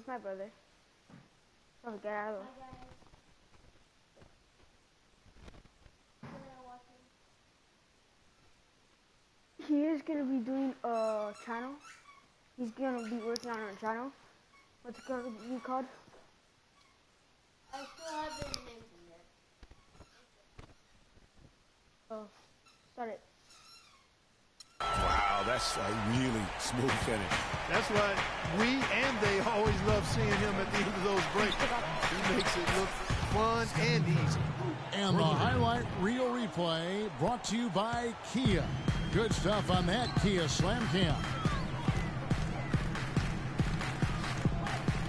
Where's my brother? Oh, get out of the... He is going to be doing a channel. He's going to be working on a channel. What's it going to be called? I still haven't named him yet. Oh, start it. Wow, that's a really smooth finish. That's why we and they always love seeing him at the end of those breaks. He makes it look fun and easy. And the highlight reel replay brought to you by Kia. Good stuff on that Kia Slam Cam.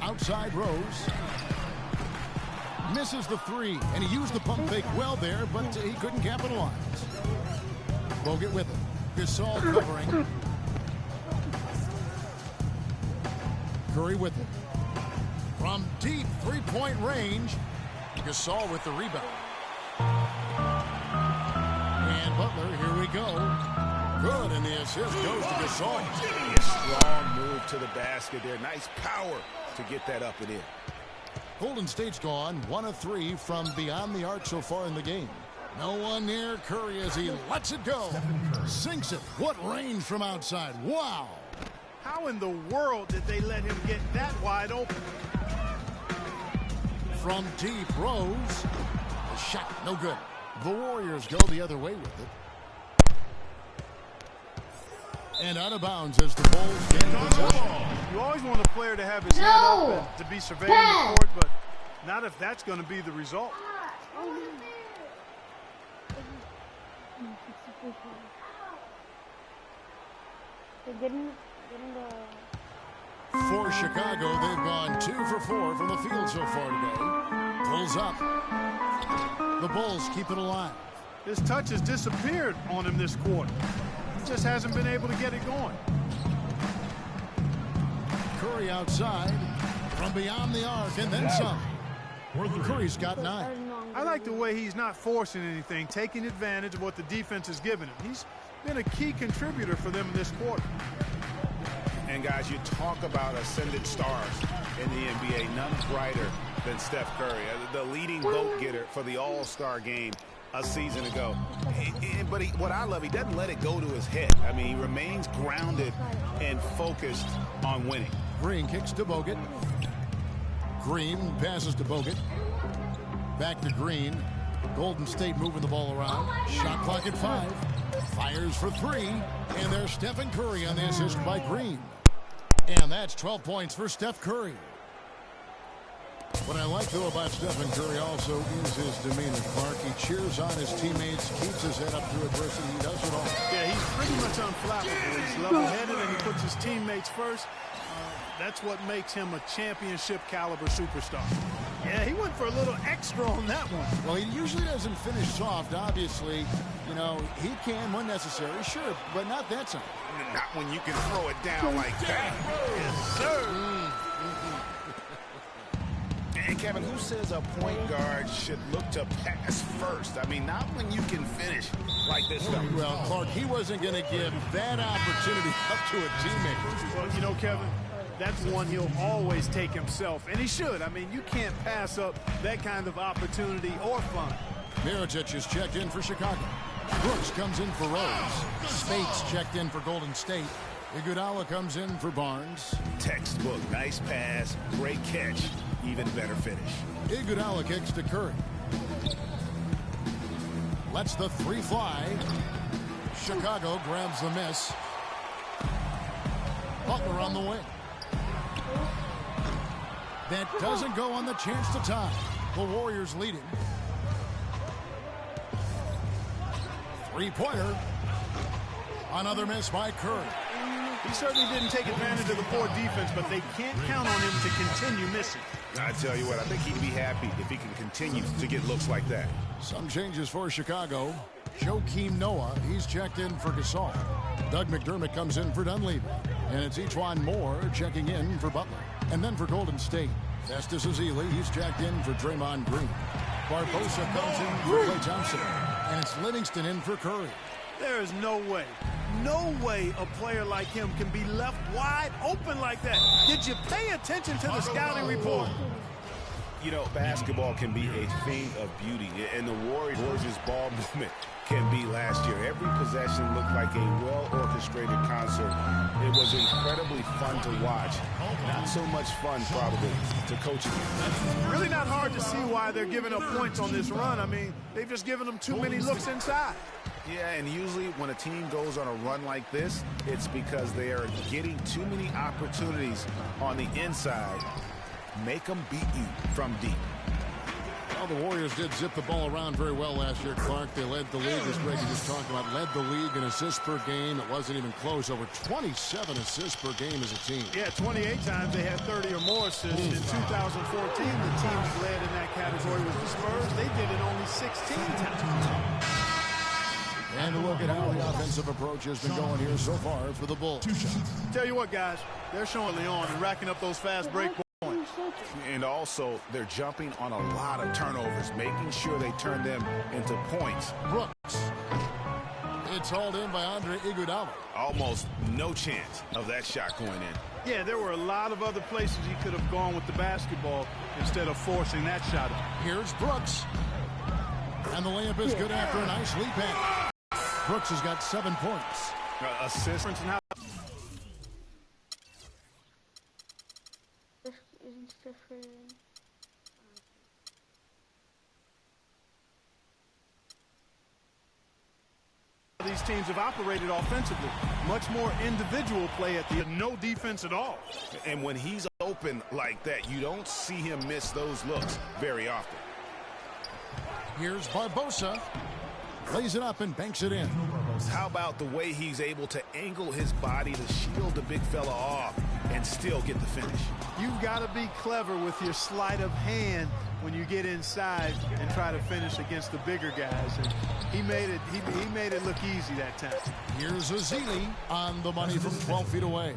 Outside Rose. Misses the three, and he used the pump fake well there, but he couldn't capitalize. Bogut with it. Gasol covering. Curry with it. From deep three-point range, Gasol with the rebound. And Butler, here we go. Good, and the assist goes to Gasol. A strong move to the basket there. Nice power to get that up and in. Golden State's gone 1 of 3 from beyond the arc so far in the game. No one near Curry as he lets it go. Sinks it. What range from outside. Wow. How in the world did they let him get that wide open? From deep, Rose. The shot, no good. The Warriors go the other way with it. And out of bounds as the Bulls get possession. You always want a player to have his head up and to be surveying the court, but not if that's going to be the result. For Chicago, they've gone 2 for 4 from the field so far today. Pulls up. The Bulls keep it alive. His touch has disappeared on him this quarter. He just hasn't been able to get it going. Curry outside from beyond the arc and then some. Curry's got 9. I like the way he's not forcing anything, taking advantage of what the defense has given him. He's been a key contributor for them in this quarter. And guys, you talk about ascendant stars in the NBA. None brighter than Steph Curry, the leading vote getter for the All-Star game a season ago. But what I love, he doesn't let it go to his head. I mean, he remains grounded and focused on winning. Green kicks to Bogut. Green passes to Bogut. Back to Green. Golden State moving the ball around. Shot clock at 5. Fires for 3. And there's Stephen Curry on the assist by Green. And that's 12 points for Steph Curry. What I like, though, about Stephen Curry also is his demeanor, Clark. He cheers on his teammates, keeps his head up through adversity. He does it all. Yeah, he's pretty much unflappable. He's level-headed and he puts his teammates first. That's what makes him a championship-caliber superstar. Yeah, he went for a little extra on that one. Well, he usually doesn't finish soft, obviously. You know, he can when necessary, sure, but not that time. Not when you can throw it down like that. Yes, sir. And Kevin, who says a point guard should look to pass first? I mean, not when you can finish like this stuff. Well, Clark, he wasn't going to give that opportunity up to a teammate. Well, you know, Kevin, that's one he'll always take himself, and he should. I mean, you can't pass up that kind of opportunity or fun. Mirotic is checked in for Chicago. Brooks comes in for Rose. Spates checked in for Golden State. Iguodala comes in for Barnes. Textbook, nice pass, great catch, even better finish. Iguodala kicks to Curry. Lets the 3 fly. Chicago grabs the miss. Butler on the wing. That doesn't go on the chance to tie. The Warriors leading. 3-pointer. Another miss by Curry. He certainly didn't take advantage of the poor defense, but they can't count on him to continue missing. I tell you what, I think he'd be happy if he can continue to get looks like that. Some changes for Chicago. Joakim Noah, he's checked in for Gasol. Doug McDermott comes in for Dunleavy. And it's E'Twaun Moore checking in for Butler. And then for Golden State, Festus Ezeli, he's checked in for Draymond Green. Barbosa comes in for Klay Thompson. And it's Livingston in for Curry. There is no way no way a player like him can be left wide open like that. Did you pay attention to the scouting report? You know, basketball can be a thing of beauty, and the Warriors' ball movement can be last year. Every possession looked like a well-orchestrated concert. It was incredibly fun to watch. Not so much fun, probably, to coach against. Really not hard to see why they're giving up points on this run. I mean, they've just given them too many looks inside. Yeah, and usually when a team goes on a run like this, it's because they are getting too many opportunities on the inside. Make them beat you from deep. Well, the Warriors did zip the ball around very well last year, Clark. They led the league, as Greg just talked about, led the league in assists per game. It wasn't even close. Over 27 assists per game as a team. Yeah, 28 times they had 30 or more assists. In 2014, the teams led in that category was the Spurs. They did it only 16 times. And a look at how the offensive approach has been going here so far for the Bulls. Tell you what, guys, they're showing Leon and racking up those fast break points. And also, they're jumping on a lot of turnovers, making sure they turn them into points. Brooks. It's hauled in by Andre Iguodala. Almost no chance of that shot going in. Yeah, there were a lot of other places he could have gone with the basketball instead of forcing that shot up. Here's Brooks. And the layup is good after a nice leap in. Brooks has got 7 points. Assist. Isn't different. These teams have operated offensively. Much more individual play at the no defense at all. And when he's open like that, you don't see him miss those looks very often. Here's Barbosa. Lays it up and banks it in. How about the way he's able to angle his body to shield the big fella off and still get the finish? You've got to be clever with your sleight of hand when you get inside and try to finish against the bigger guys. And he made it look easy that time. Here's Ezeli on the money from 12 feet away.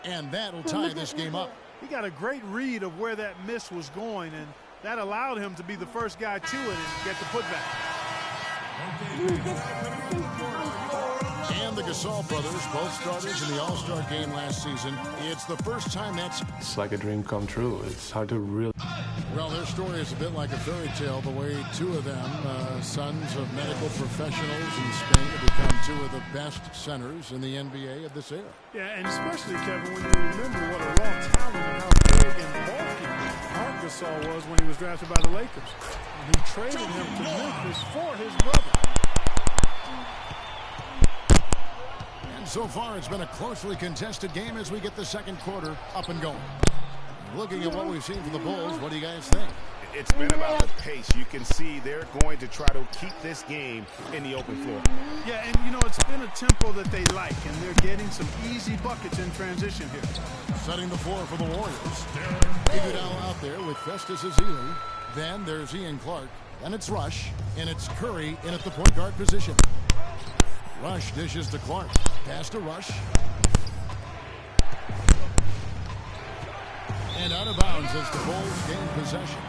And that'll tie this game up. He got a great read of where that miss was going, and that allowed him to be the first guy to it and get the putback. And the Gasol brothers, both starters in the All-Star game last season. It's the first time that's... It's like a dream come true. It's hard to really... Well, their story is a bit like a fairy tale, the way two of them, sons of medical professionals in Spain, have become two of the best centers in the NBA of this era. Yeah, and especially, Kevin, when you remember what a raw talent and how big and bulky Marc Gasol was when he was drafted by the Lakers. And he traded him to Memphis for his brother. And so far, it's been a closely contested game as we get the second quarter up and going. Looking at what we've seen from the Bulls, what do you guys think? It's been about the pace. You can see they're going to try to keep this game in the open floor. Yeah, and you know, it's been a tempo that they like, and they're getting some easy buckets in transition here. Setting the floor for the Warriors. Iguodala out there with Festus Ezeli. Then there's Ian Clark. Then it's Rush, and it's Curry in at the point guard position. Rush dishes to Clark. Pass to Rush. And out of bounds as the Bulls gain possession.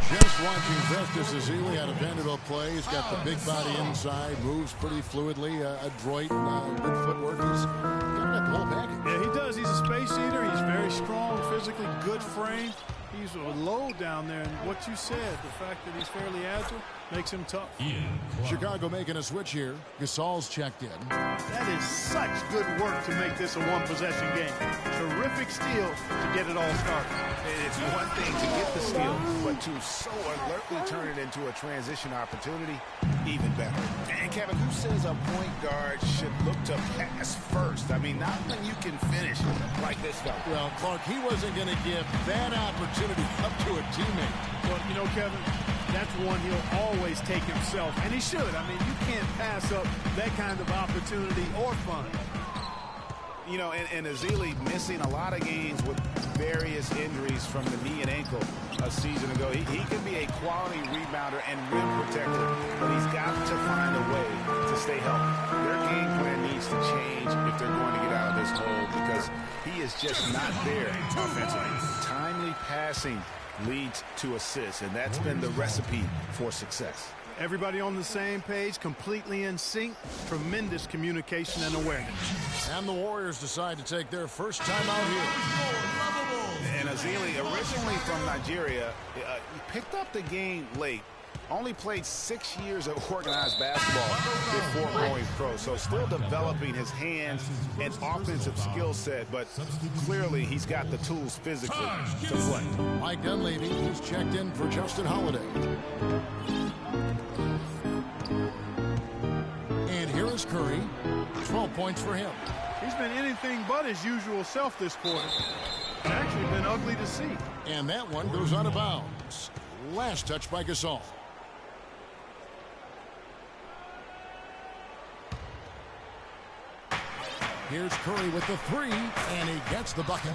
Just watching Festus Ezeli out of Vanderbilt play. He's got the big body inside, moves pretty fluidly, adroit, good footwork. He's got the whole package. Yeah, he does. He's a space eater. He's very strong, physically good frame. He's low down there, and what you said, the fact that he's fairly agile, makes him tough. Chicago making a switch here. Gasol's checked in. That is such good work to make this a one-possession game. Terrific steal to get it all started. It's one thing to get the steal, but to so alertly turn it into a transition opportunity, even better. And Kevin, who says a point guard should look to pass first? I mean, not when you can finish like this fella. Well, Clark, he wasn't going to give that opportunity up to a teammate. Well, you know, Kevin, that's one he'll always take himself, and he should. I mean, you can't pass up that kind of opportunity or fun. You know, and Ezeli missing a lot of games with various injuries from the knee and ankle a season ago. He can be a quality rebounder and rim protector, but he's got to find a way to stay healthy. Their game plan needs to change if they're going to get out of this hole, because he is just not there offensively. Timely passing leads to assists, and that's been the recipe for success. Everybody on the same page, completely in sync, tremendous communication and awareness. And the Warriors decide to take their first time out here. And Ezeli, originally from Nigeria, he picked up the game late. Only played 6 years of organized basketball before going pro. So still developing his hands and offensive skill set, but clearly he's got the tools physically to play. Mike Dunleavy, who's checked in for Justin Holiday. And here is Curry. 12 points for him. He's been anything but his usual self this quarter. It's actually been ugly to see. And that one goes out of bounds. Last touch by Gasol. Here's Curry with the three, and he gets the bucket.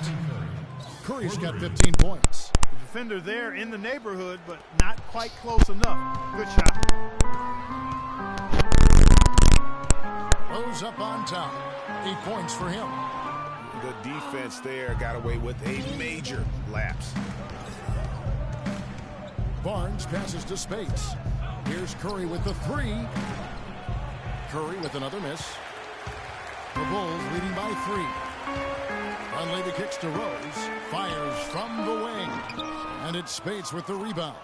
Curry's got 15 points. The defender there in the neighborhood, but not quite close enough. Good shot. Rose up on top. 8 points for him. The defense there got away with a major lapse. Barnes passes to Spates. Here's Curry with the three. Curry with another miss. The Bulls leading by 3. Dunleavy kicks to Rose. Fires from the wing. And it's Spates with the rebound.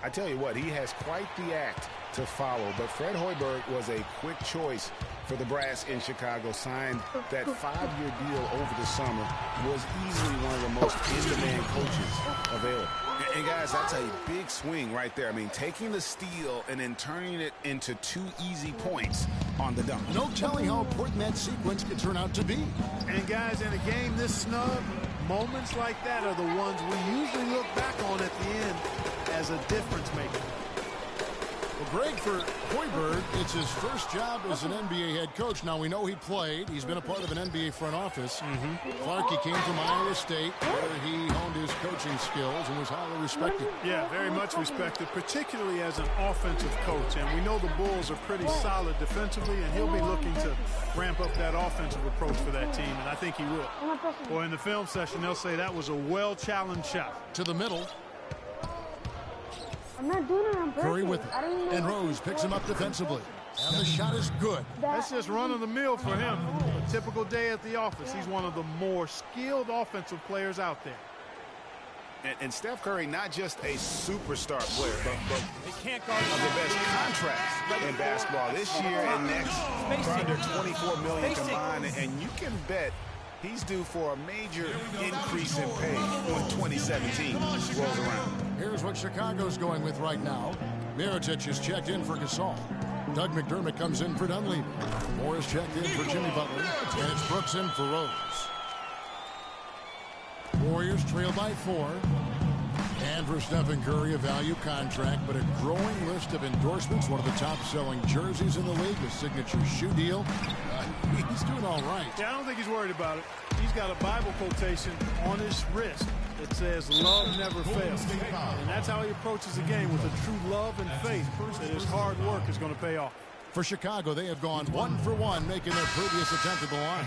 I tell you what, he has quite the act to follow, but Fred Hoiberg was a quick choice for the brass in Chicago. Signed that 5-year deal over the summer. Was easily one of the most in-demand coaches available. And guys, that's a big swing right there. I mean, taking the steal and then turning it into 2 easy points on the dunk. No telling how important that sequence could turn out to be. And guys, in a game this snug, moments like that are the ones we usually look back on at the end as a difference maker. Well, Greg, for Hoiberg, it's his first job as an NBA head coach. Now, we know he played. He's been a part of an NBA front office. Clark, he came from Iowa State, where he honed his coaching skills and was highly respected. Yeah, very much respected, particularly as an offensive coach. And we know the Bulls are pretty solid defensively, and he'll be looking to ramp up that offensive approach for that team, and I think he will. Well, in the film session, they'll say that was a well-challenged shot. To the middle. I'm not doing it on purpose. Curry with it. And Rose picks him up defensively. And the shot is good. That's just run-of-the-mill for him. A typical day at the office. He's one of the more skilled offensive players out there. And Steph Curry, not just a superstar player, but of the best contracts in basketball this year and next. For under $24 million combined, and you can bet he's due for a major increase in pay when 2017 rolls around. Here's what Chicago's going with right now. Mirotic is checked in for Gasol. Doug McDermott comes in for Dunleavy. Moore is checked in for Jimmy Butler. And it's Brooks in for Rose. Warriors trail by 4. And for Stephen Curry, a value contract, but a growing list of endorsements. One of the top-selling jerseys in the league, a signature shoe deal. He's doing all right. Yeah, I don't think he's worried about it. He's got a Bible quotation on his wrist that says, "Love never fails." And that's how he approaches the game, with a true love and faith that his hard work is going to pay off. For Chicago, they have gone 1 for 1, making their previous attempt at the line.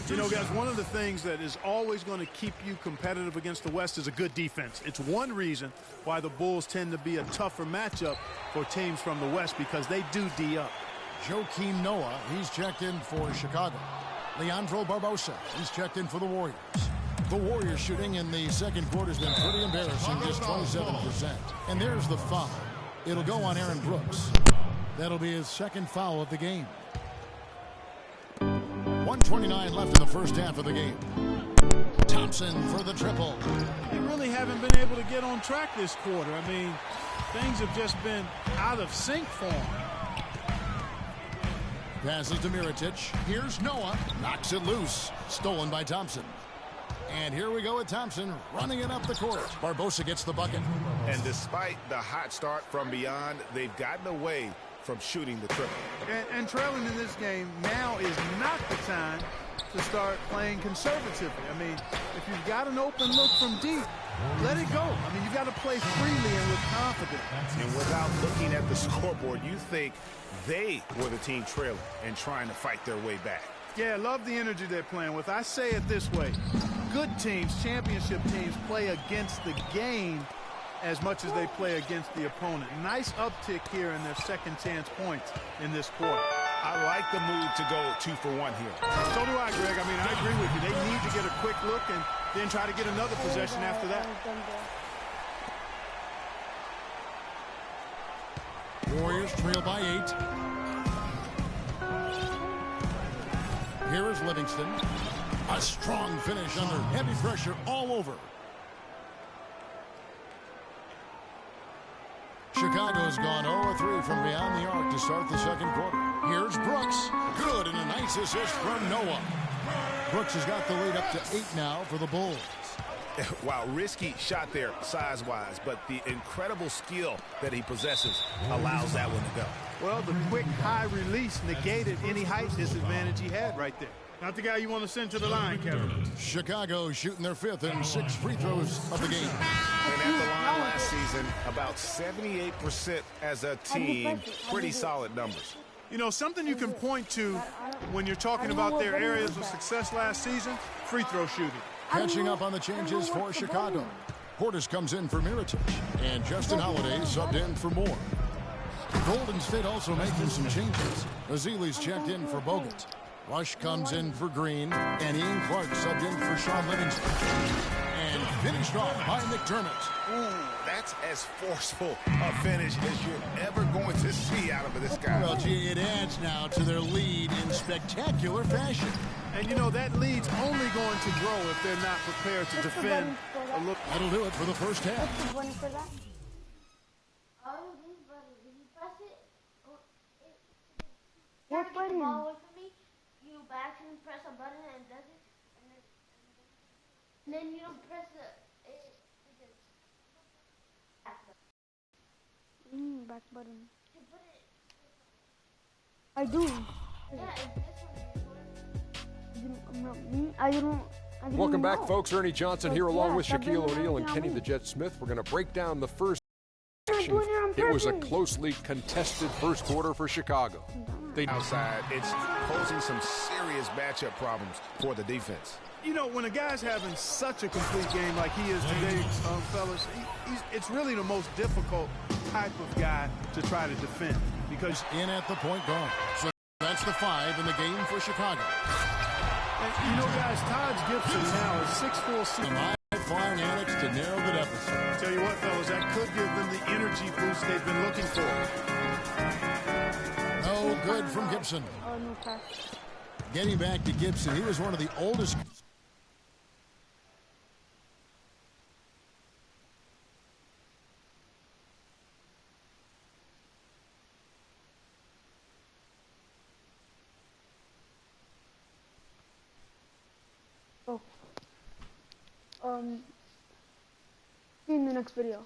You know, guys, one of the things that is always going to keep you competitive against the West is a good defense. It's one reason why the Bulls tend to be a tougher matchup for teams from the West, because they do D up. Joakim Noah, he's checked in for Chicago. Leandro Barbosa, he's checked in for the Warriors. The Warriors shooting in the second quarter has been pretty embarrassing, just 27%. And there's the foul. It'll go on Aaron Brooks. That'll be his second foul of the game. 1:29 left in the first half of the game. Thompson for the triple. They really haven't been able to get on track this quarter. I mean, things have just been out of sync for them. Passes to Mirotic. Here's Noah. Knocks it loose. Stolen by Thompson. And here we go with Thompson running it up the court. Barbosa gets the bucket. And despite the hot start from beyond, they've gotten away from shooting the triple. And trailing in this game now is not the time to start playing conservatively. I mean, if you've got an open look from deep, let it go. I mean, you got to play freely and with confidence. And without looking at the scoreboard, you think they were the team trailing and trying to fight their way back. Yeah, I love the energy they're playing with. I say it this way. Good teams, championship teams, play against the game as much as they play against the opponent. Nice uptick here in their second chance points in this quarter. I like the move to go 2 for 1 here. So do I, Greg. I mean, I agree with you. They need to get a quick look and then try to get another possession after that. Warriors trail by 8. Here is Livingston. A strong finish under heavy pressure all over. Chicago's gone 0-3 from beyond the arc to start the second quarter. Here's Brooks. Good, and a nice assist from Noah. Brooks has got the lead up to 8 now for the Bulls. Wow, risky shot there size-wise, but the incredible skill that he possesses allows that one to go. Well, the quick high release negated any height disadvantage he had right there. Not the guy you want to send to the line, Kevin. Chicago shooting their 5th and 6th free throws of the game. And at the line last season, about 78% as a team. Pretty solid numbers. You know, something you can point to when you're talking about their areas of success last season, free throw shooting. Catching up on the changes for Chicago. Portis comes in for Mirotic, and Justin Holiday subbed in for Moore. Golden State also making some changes. Azili's checked in for Bogut. Rush comes in for Green, and Ian Clark subbed in for Sean Livingston. And finished off by McDermott. Ooh, that's as forceful a finish as you're ever going to see out of this guy. Well, gee, it adds now to their lead in spectacular fashion. And, you know, that lead's only going to grow if they're not prepared to defend a look. That'll do it for the first half. All you do, but if you press it, What try to get the button? ball away from me, you back and press a button and it does it, and then you don't press the Back button. you put it. I do. Yeah, it's this one. I don't. Welcome back, folks. Ernie Johnson here along with Shaquille O'Neal and Kenny the Jet Smith. We're going to break down the first section. It was a closely contested first quarter for Chicago. They Outside, it's posing some serious matchup problems for the defense. You know, when a guy's having such a complete game like he is today, fellas, it's really the most difficult type of guy to try to defend because In at the point guard. So that's the 5 in the game for Chicago. and, you know, guys, Taj Gibson now is 6'4", The high-flying Annex to narrow the deficit. Tell you what, fellas, that could give them the energy boost they've been looking for. No good from Gibson. Oh, no pass. Getting back to Gibson, he was one of the oldest. See you in the next video.